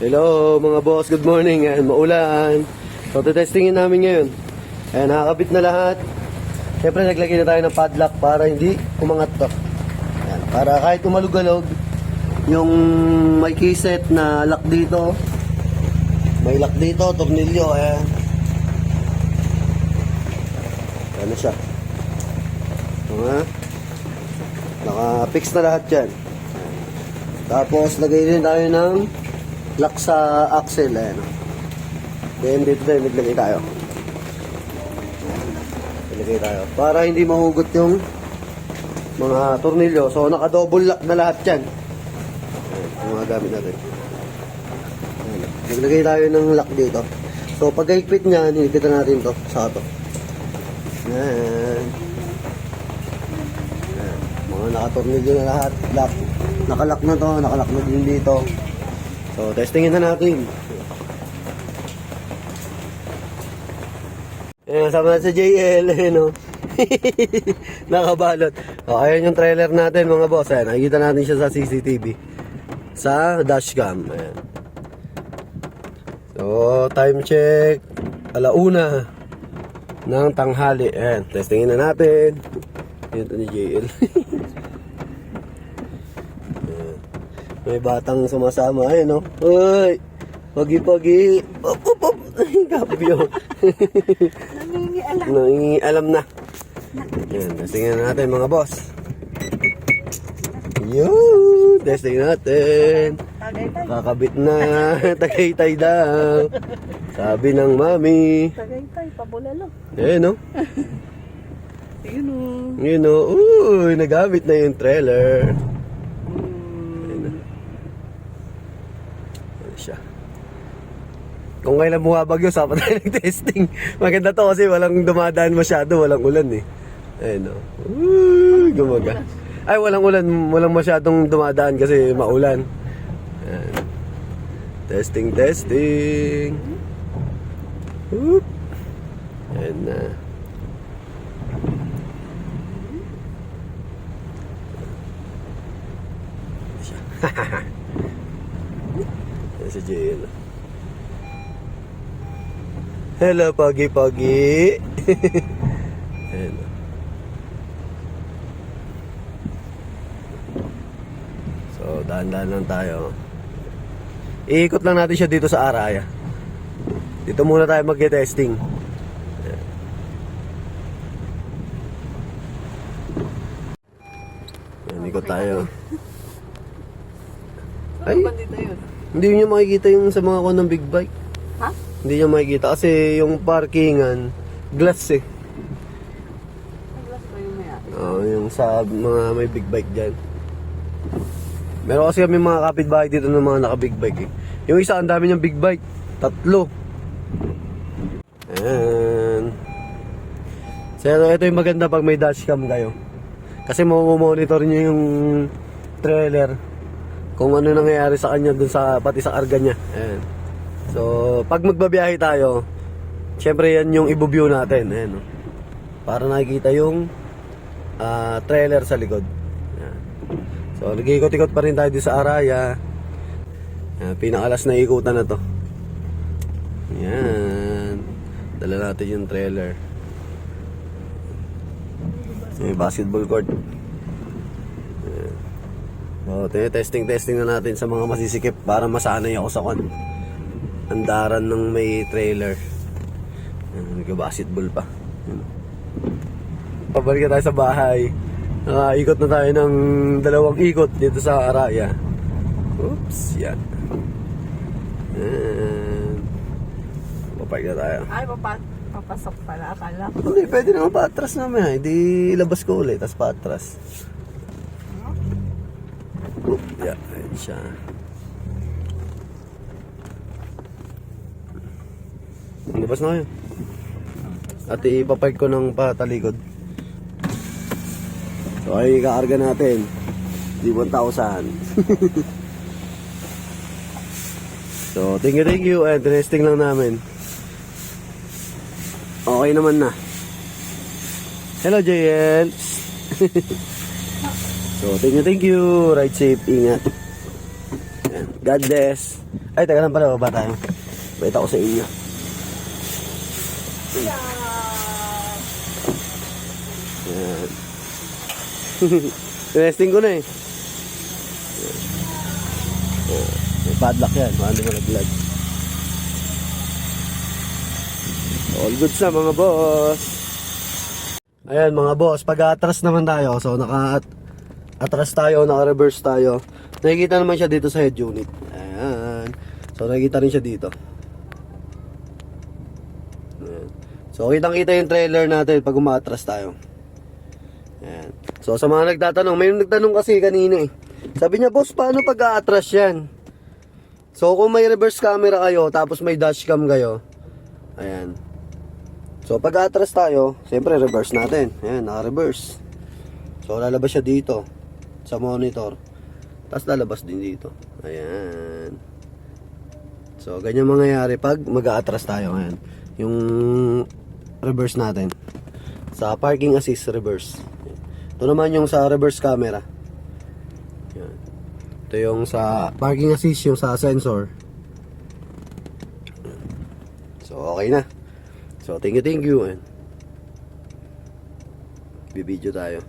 Hello mga boss, good morning. Ayan, maulan. So, testingin namin ngayon. Ayan, nakakabit na lahat. Siyempre, naglagay na tayo ng padlock para hindi umangat to. Ayan, para kahit umalog-alog, yung may keyset na lock dito, may lock dito, tornilyo, ayan. Ayan na siya. Naka-fix na lahat yan. Tapos, lagay din tayo ng lock sa axle, ayan. Then dito din, naglagay tayo. Naglagay tayo. Para hindi mahugot yung mga tornilyo. So, naka-double lock na lahat yan. Ayan, yung mga gamit natin. Ayan. Naglagay tayo ng lock dito. So, pag higpit niyan, hinipitan natin to sa to. Ayan. Ayan. Mga naka-tornilyo na lahat. Lock. Nakalock na to, nakalock na din dito. So, testingin na natin. Ayan, sama na sa JL, no? Nakabalot. O, ayan yung trailer natin, mga boss. Ayan, nakikita natin siya sa CCTV. Sa dashcam. Ayan. So, time check. 1:00 ng tanghali. Ayan, testingin na natin. Ayan ito ni JL. May batang sumasama, ayun, no? Uy! Pagi-pagi! Op, op, op! Kapyo! Nangingialam na. Yan, testingin natin, mga boss. Yun! Testing natin. Kakabit na. Tagaytay daw. Sabi ng mami. Tagaytay, pabulalo. Ayun, no? Ayun, o. Yun, no? Uy! Nagamit na yung trailer. Siya. Kung kailan bumabagyo, sapat tayo nag-testing. Maganda to kasi walang dumadaan masyado, walang ulan eh. Ayun o. Gumaga. Ay, walang ulan, walang masyadong dumadaan kasi maulan. Ayan. Testing, testing. Oop. Ayan na. Hahaha. Sa jail. Hello, Pagi-Pagi. Hello. So, dahan-dahan lang tayo. Iikot lang natin siya dito sa Araya. Dito muna tayo mag-testing. Ikot tayo. Ay, hindi nyo makikita yung sa mga ng big bike. Ha? Hindi nyo makikita kasi yung parkingan, glass eh. Glass ba yung mayari? Oo, yung sa mga may big bike dyan. Meron kasi kami mga kapitbahay dito ng mga naka-big bike eh. Yung isa, ang dami niyang big bike. 3. Ayan. So, ito yung maganda pag may dashcam kayo. Kasi monitor nyo yung trailer. Kung ano nangyayari sa kanya dun sa pati sa karga niya. Ayan. So, pag magbabiyahe tayo, syempre yan yung i-view natin. Ayan, no? Para nakikita yung trailer sa likod. Ayan. So, nag-ikot-ikot pa rin tayo dito sa Araya. Ayan, pinakalas na ikutan na to. Ayan. Dala natin yung trailer. May basketball court. So, testing na natin sa mga masisikip para masanay ako sa andaran ng may trailer. Nagka-basketball pa. Pabalik na tayo sa bahay. Ikot na tayo ng 2 ikot dito sa Araya. Oops, yan. Papalik na tayo. Ay, papasok pala. Akala ko. Hindi, pwede naman pa-atras naman. Hindi ilabas ko ulit, tapos pa-atras. Yeah, ayun siya. Labas na kayo. At ipapark ko ng patalikod. So ay kaarga natin. Di 1,000. So thank you. And testing lang namin. Okay naman na. Hello JL. So, thank you. Ride safe. Ingat. God bless. Ay, teka lang pala, baba tayo. Bait ako sa inyo. Yan. Testing ko na eh. May padlock yan, paano mo naglag. All goods na mga boss. Ayan mga boss, pag-atras naman tayo. So naka-atras tayo, naka-reverse tayo. Nakikita naman siya dito sa head unit. Ayan. So nakikita rin siya dito. Ayan. So kitang-kita yung trailer natin pag umatras tayo. Ayan. So sa mga nagtatanong, may nagtanong kasi kanina eh. Sabi niya, boss, paano pag-aatras yan? So kung may reverse camera kayo, tapos may dashcam kayo, ayan. So pag atras tayo, siyempre reverse natin. Ayan, naka-reverse. So lalabas siya dito sa monitor. Tapos lalabas din dito. Ayan. So ganyan mangyayari pag mag-aatras tayo. Ayan. Yung reverse natin. Sa parking assist reverse. Ito naman yung sa reverse camera. Ayan. Ito yung sa parking assist, yung sa sensor. So okay na. So, thank you. And bibidyo tayo.